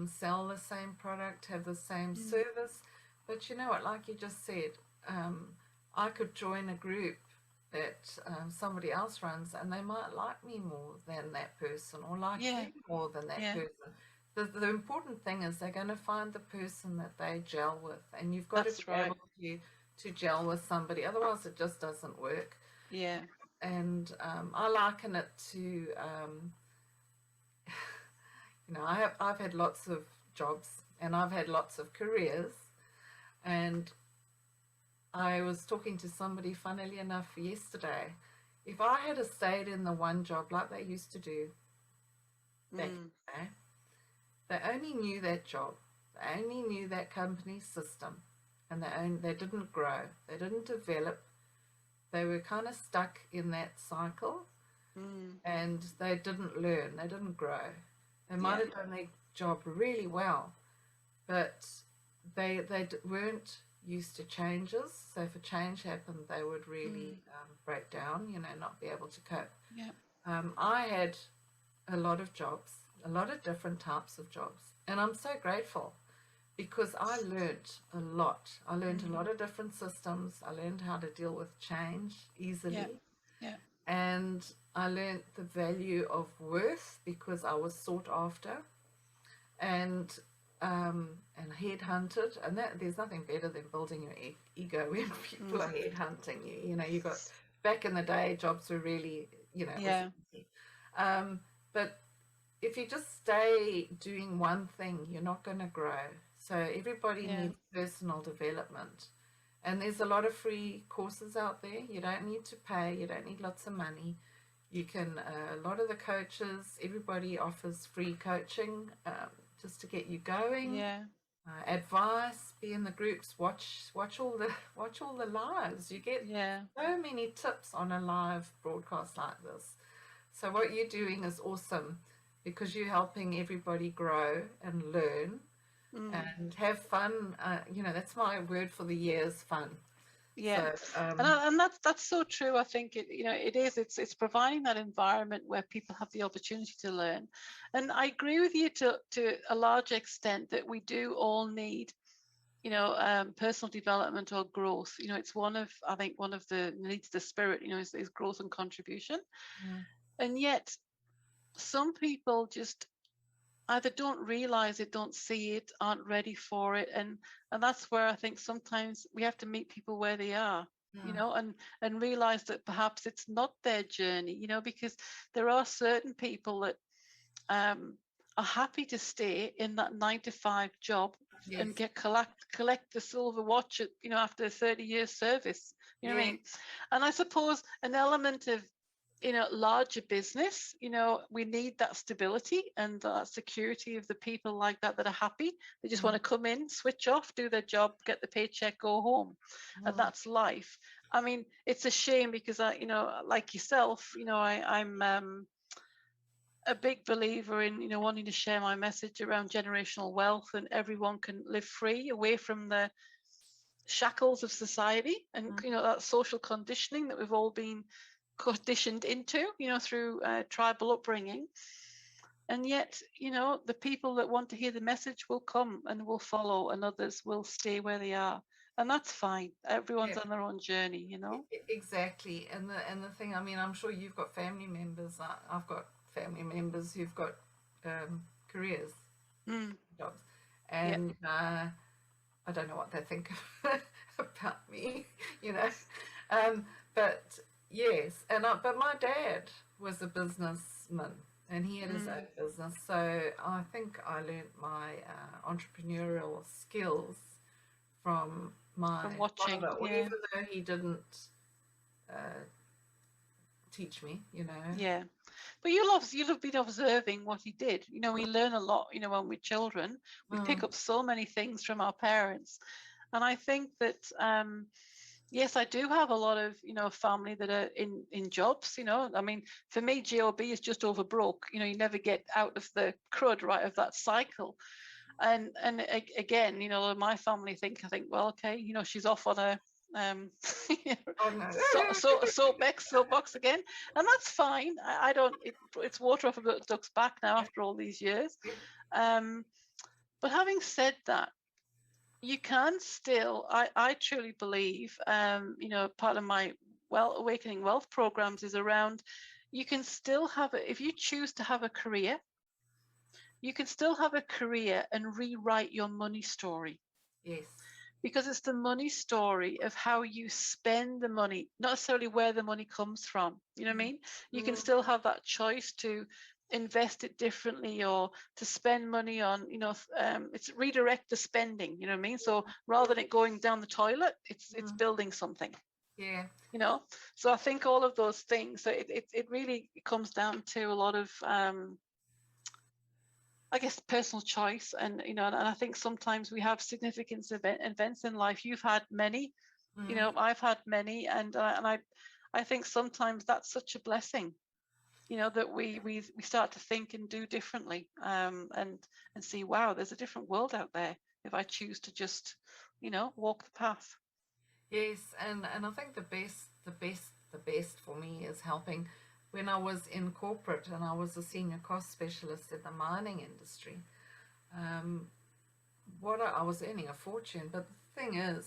sell the same product, have the same service. But you know what, like you just said, I could join a group that somebody else runs, and they might like me more than that person, or like Yeah, you more than that yeah, person. The important thing is they're going to find the person that they gel with, and you've got to that's be right. able to gel with somebody, otherwise it just doesn't work. Yeah, And I liken it to, you know, I've had lots of jobs and I've had lots of careers, and I was talking to somebody, funnily enough, yesterday. If I had a stayed in the one job like they used to do back in the day, they only knew that job, they only knew that company's system, and they didn't grow, they didn't develop. They were kind of stuck in that cycle, and they didn't learn, they didn't grow. They might yeah, have done their job really well, but they weren't used to changes. So if a change happened, they would really break down, you know, not be able to cope. yeah, I had a lot of jobs, a lot of different types of jobs, and I'm so grateful because I learned a lot. I learned a lot of different systems. I learned how to deal with change easily. yeah, yeah, And I learned the value of worth because I was sought after and headhunted. And that there's nothing better than building your ego when people are headhunting you. You know, you got, back in the day, jobs were really, you know, it was yeah, easy. But if you just stay doing one thing, you're not going to grow. So everybody yeah, needs personal development. And there's a lot of free courses out there. You don't need to pay. You don't need lots of money. You can, a lot of the coaches, everybody offers free coaching just to get you going. yeah, Advice, be in the groups, watch all the lives. You get yeah, so many tips on a live broadcast like this. So what you're doing is awesome because you're helping everybody grow and learn and have fun. You know, that's my word for the year is fun. yeah. So, And that's so true. I think it, you know, it is. It's providing that environment where people have the opportunity to learn. And I agree with you to a large extent that we do all need, you know, personal development or growth. You know, it's one of, I think, one of the needs of the spirit, you know, is growth and contribution. And yet some people just either don't realize it, don't see it, aren't ready for it. And that's where I think sometimes we have to meet people where they are, you know, and realize that perhaps it's not their journey, you know, because there are certain people that are happy to stay in that 9 to 5 job yes, and collect the silver watch at, you know, after 30 years service, you know what I yeah, mean? And I suppose an element of, you know, larger business, you know, we need that stability and that security of the people like that are happy. They just want to come in, switch off, do their job, get the paycheck, go home. And that's life. I mean, it's a shame because I, you know, like yourself, you know, I'm a big believer in, you know, wanting to share my message around generational wealth, and everyone can live free away from the shackles of society and, you know, that social conditioning that we've all been conditioned into, through tribal upbringing. And yet, the people that want to hear the message will come and will follow, and others will stay where they are. And that's fine. Everyone's Yeah. on their own journey. Exactly. And the thing, I mean, I'm sure you've got family members. I've got family members who've got careers, jobs, Yeah. and I don't know what they think about me, But yes, but my dad was a businessman, and he had his own business. So I think I learned my entrepreneurial skills from my watching. father, Yeah. even though he didn't teach me, Yeah. But you'll have been observing what he did. We learn a lot, when we're children. We pick up so many things from our parents. And I think that yes, I do have a lot of, family that are in jobs, I mean, for me, job is just over broke. You never get out of the crud, right, of that cycle. And again, my family I think, well, okay, she's off on a Oh no. soapbox again, and that's fine. I don't. It's water off a duck's back now after all these years. But having said that, you can still. I truly believe. Part of my awakening wealth programs is around. You can still have it if you choose to have a career. You can still have a career and rewrite your money story. Yes. Because it's the money story of how you spend the money, not necessarily where the money comes from. You know what I mean? You can still have that choice to invest it differently or to spend money on, it's redirect the spending, you know what I mean? So rather than it going down the toilet, it's building something. Yeah. So I think all of those things, so it really comes down to a lot of I guess personal choice, and and I think sometimes we have significant events in life. You've had many, I've had many, and I think sometimes that's such a blessing, that we start to think and do differently, and see, wow, there's a different world out there if I choose to just, walk the path. Yes, and I think the best for me is helping. When I was in corporate and I was a senior cost specialist in the mining industry, I was earning a fortune, but the thing is,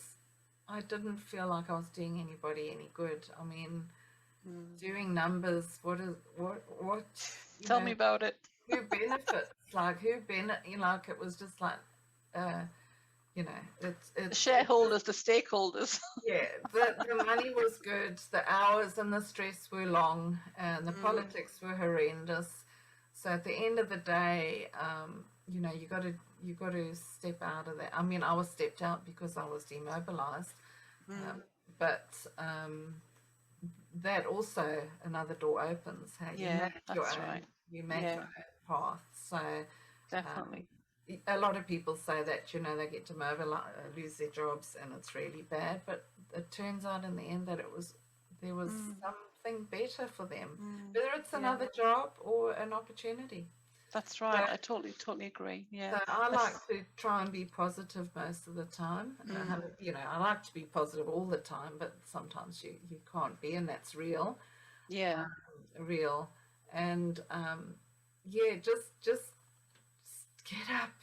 I didn't feel like I was doing anybody any good. I mean, doing numbers, what? Tell me about it. Who benefits? Like it was just like, it's The shareholders, the stakeholders. yeah, the money was good, the hours and the stress were long, and the politics were horrendous. So at the end of the day, you got to step out of that. I mean, I was stepped out because I was demobilized, but that also another door opens. How you make your own, right. You make your own path. So definitely. A lot of people say that they get demobilized, lose their jobs, and it's really bad. But it turns out in the end that there was something better for them, whether it's another job or an opportunity. That's right. I totally agree. Yeah. So I like to try and be positive most of the time. I like to be positive all the time, but sometimes you can't be, and that's real. Yeah. Real. And just get up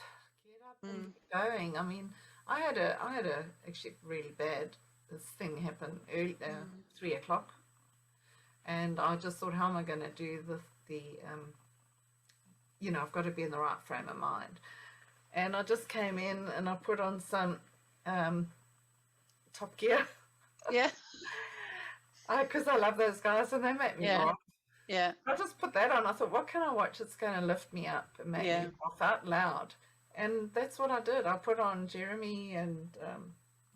and keep going. I mean, I had a actually really bad this thing happened early 3 o'clock, and I just thought, how am I going to do the I've got to be in the right frame of mind. And I just came in and I put on some Top Gear. Yeah. Because I love those guys and they make me laugh. Yeah. I just put that on. I thought, what can I watch that's going to lift me up and make me laugh out loud? And that's what I did. I put on Jeremy and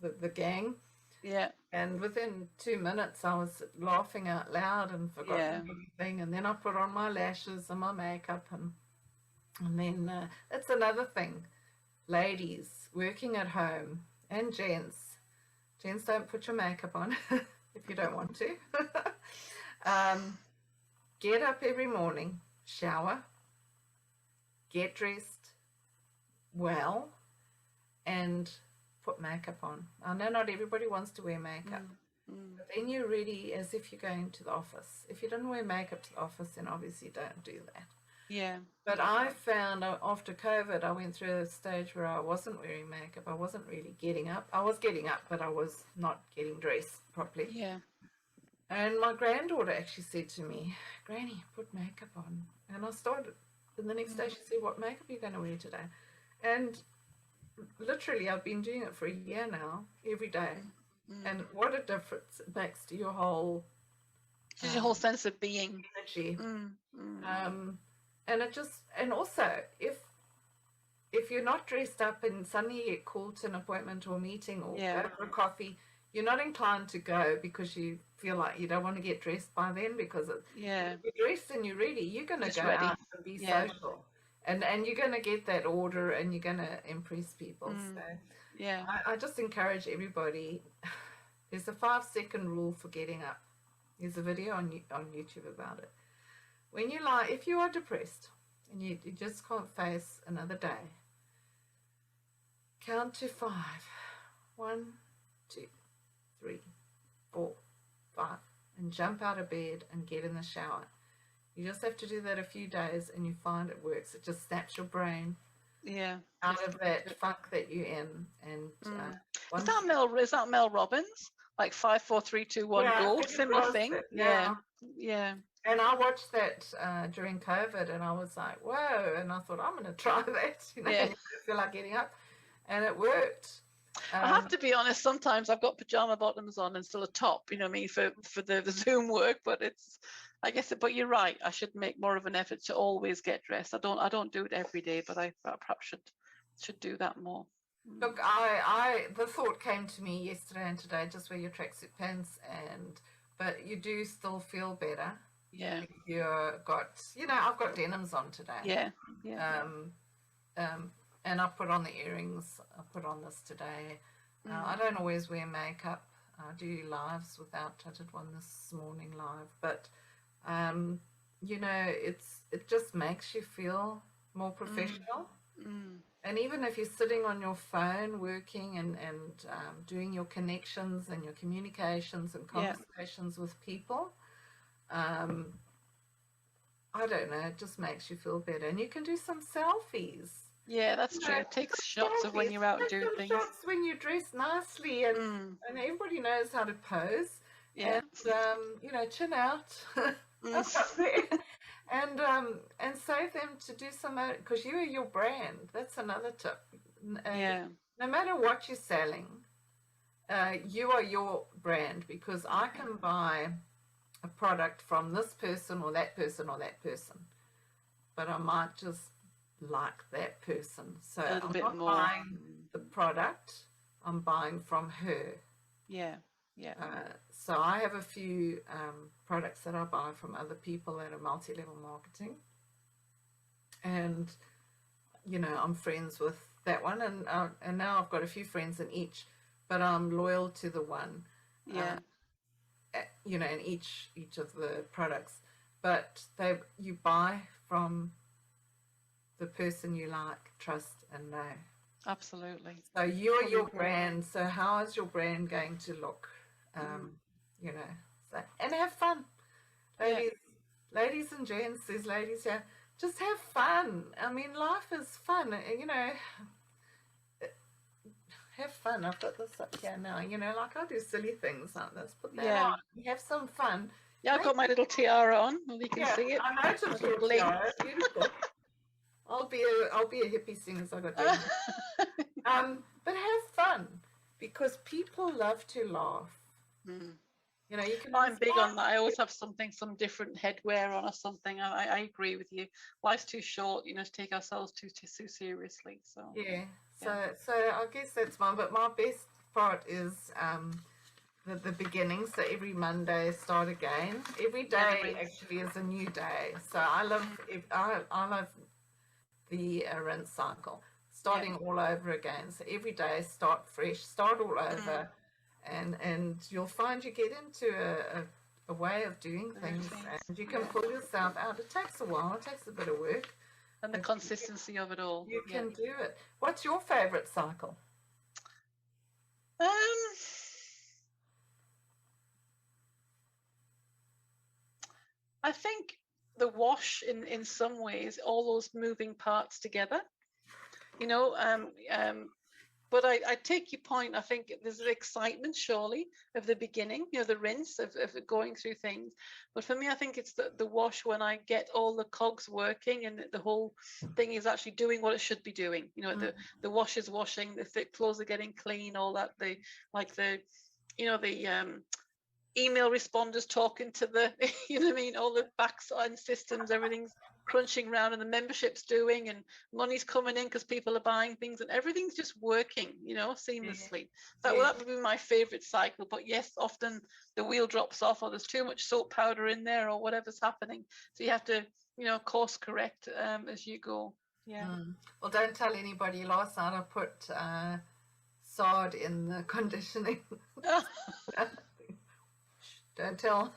the gang. Yeah. And within 2 minutes, I was laughing out loud and forgotten everything. And then I put on my lashes and my makeup. And then that's another thing. Ladies working at home and gents. Gents, don't put your makeup on if you don't want to. Get up every morning, shower, get dressed and put makeup on. I know not everybody wants to wear makeup, But then you're ready as if you're going to the office. If you didn't wear makeup to the office, then obviously don't do that. Yeah. But I found after COVID, I went through a stage where I wasn't wearing makeup. I wasn't really getting up. I was getting up, but I was not getting dressed properly. Yeah. And my granddaughter actually said to me, Granny, put makeup on. And I started. And the next day she said, what makeup are you going to wear today? And literally, I've been doing it for a year now, every day. And what a difference it makes to your whole Just your whole sense of being. energy. And it just, and also, if you're not dressed up and suddenly you get called to an appointment or a meeting or go for a coffee, you're not inclined to go because you feel like you don't want to get dressed by then, because if you're dressed and you're ready, you're going to go out and be social. And you're going to get that order and you're going to impress people. So I just encourage everybody. There's a 5-second rule for getting up. There's a video on YouTube about it. When you lie, if you are depressed and you just can't face another day, count to 5. 1, 2, 3, 4, 5, and jump out of bed and get in the shower. You just have to do that a few days and you find it works. It just snaps your brain out of that funk that you're in. And is that Mel Robbins? Like 5, 4, 3, 2, 1, go. Similar thing. Yeah. And I watched that during COVID, and I was like, whoa! And I thought, I'm going to try that. You know, I feel like getting up, and it worked. I have to be honest. Sometimes I've got pajama bottoms on and still a top. You know what I mean, for the Zoom work. But I guess. But you're right. I should make more of an effort to always get dressed. I don't do it every day, but I perhaps should do that more. Look, the thought came to me yesterday and today, just wear your tracksuit pants, but you do still feel better. Yeah. I've got denims on today. And I put on the earrings. I put on this today. I don't always wear makeup. I do lives without. I did one this morning live, but it just makes you feel more professional. And even if you're sitting on your phone working and doing your connections and your communications and conversations with people, I don't know, it just makes you feel better. And you can do some selfies. Yeah, that's true. Take shots of when you're out doing things. Shots when you dress nicely, and everybody knows how to pose. Yeah. And chin out. And save them to do some, because you are your brand. That's another tip. No matter what you're selling, you are your brand, because I can buy a product from this person or that person or that person, but I might just like that person. So I'm not buying the product, I'm buying from her. So I have a few products that I buy from other people that are multi-level marketing, and I'm friends with that one, and now I've got a few friends in each, but I'm loyal to the one. In each of the products, but you buy from the person you like, trust, and know. Absolutely. So you're your brand. So how is your brand going to look? And have fun, ladies and gents. There's ladies here. Just have fun. I mean, life is fun. Have fun. I've got this up here now. Like I do silly things like this. Put that on. Have some fun. Yeah, I've got my little tiara on. Well, you can see it. I noticed your tiara. Beautiful. I'll be a hippie soon as I got done. But have fun, because people love to laugh. You can. I'm big on that. I always have some different headwear on or something. I agree with you. Life's too short, to take ourselves too seriously. So So I guess that's mine. But my best part is the beginning. So every Monday start again. Every day actually is a new day. So I love the rinse cycle, starting all over again. So every day start fresh, start all over, and you'll find you get into a way of doing things, and you can pull yourself out. It takes a while. It takes a bit of work. And the consistency of it all. You can do it. What's your favorite cycle? I think the wash, in some ways, all those moving parts together, you know, but I take your point. I think there's the excitement, surely, of the beginning, you know, the rinse of going through things. But for me, I think it's the wash, when I get all the cogs working and the whole thing is actually doing what it should be doing. You know, the wash is washing, the thick clothes are getting clean, all that. Like the, you know, the email responders talking to the, you know what I mean, all the backside systems, everything's crunching around, and the membership's doing, and money's coming in because people are buying things, and everything's just working, you know, seamlessly. That would be my favorite cycle. But yes, often the wheel drops off, or there's too much soap powder in there, or whatever's happening. So you have to, you know, course correct as you go. Yeah. Well, don't tell anybody. Last night I put sard in the conditioning. Don't tell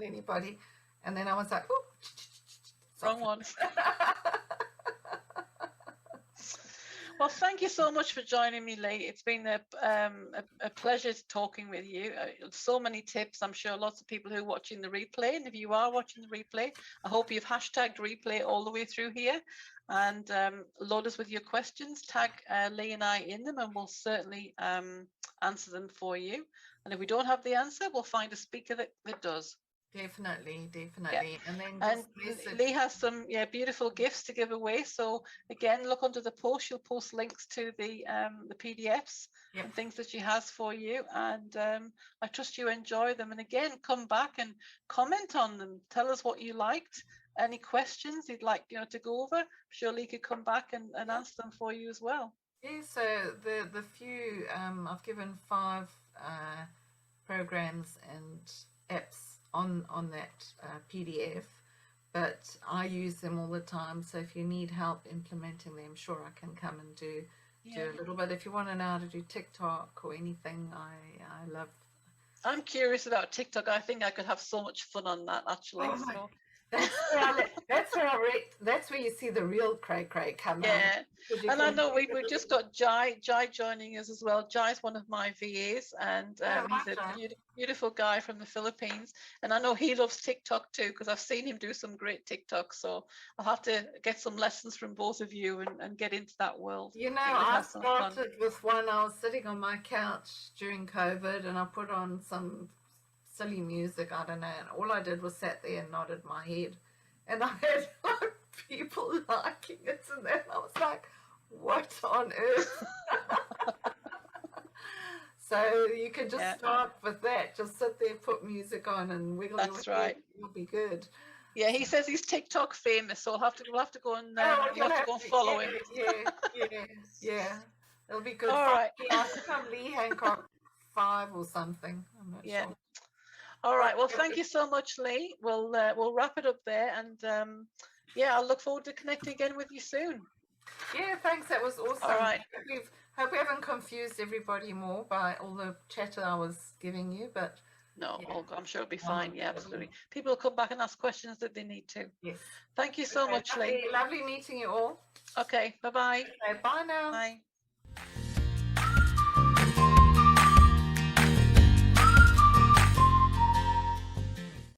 anybody. And then I was like, oh, wrong one. Well, thank you so much for joining me, Lee. It's been a pleasure talking with you. So many tips. I'm sure lots of people who are watching the replay, and if you are watching the replay, I hope you've hashtagged replay all the way through here, and load us with your questions. Tag Lee and I in them, and we'll certainly answer them for you. And if we don't have the answer, we'll find a speaker that does. Definitely. Yeah. And then Lee has some beautiful gifts to give away. So again, look under the post. She'll post links to the PDFs and things that she has for you. And I trust you enjoy them. And again, come back and comment on them. Tell us what you liked. Any questions you'd like to go over. I'm sure Lee could come back and answer them for you as well. Yeah. So the few I've given 5 programs and apps on that PDF, but I use them all the time. So if you need help implementing them, sure, I can come and do a little bit. If you want to know how to do TikTok or anything, I love. I'm curious about TikTok. I think I could have so much fun on that, actually. Oh that's where you see the real cray come out. And I know we've just got Jai joining us as well. Jai's one of my VAs, and he's a beautiful guy from the Philippines. And I know he loves TikTok too, because I've seen him do some great TikTok. So I'll have to get some lessons from both of you and get into that world. You know, I started with one. I was sitting on my couch during COVID, and I put on some silly music, I don't know, and all I did was sat there and nodded my head, and I had like people liking it, and then I was like, what on earth? So you can just start with that, just sit there, put music on and wiggle your head. You'll be good. Yeah, he says he's TikTok famous, so we'll have to go and follow him. Yeah, it'll be good. All right. I think I'm Lee Hancock 5 or something. I'm not sure. All right. Well, thank you so much, Lee. We'll wrap it up there, and I'll look forward to connecting again with you soon. Yeah, thanks. That was awesome. All right. Hope we haven't confused everybody more by all the chatter I was giving you, but no, I'm sure it'll be fine. Yeah, absolutely. People will come back and ask questions that they need to. Yes. Thank you so much, Lee. Lovely meeting you all. Okay. Bye-bye. Okay, bye now. Bye.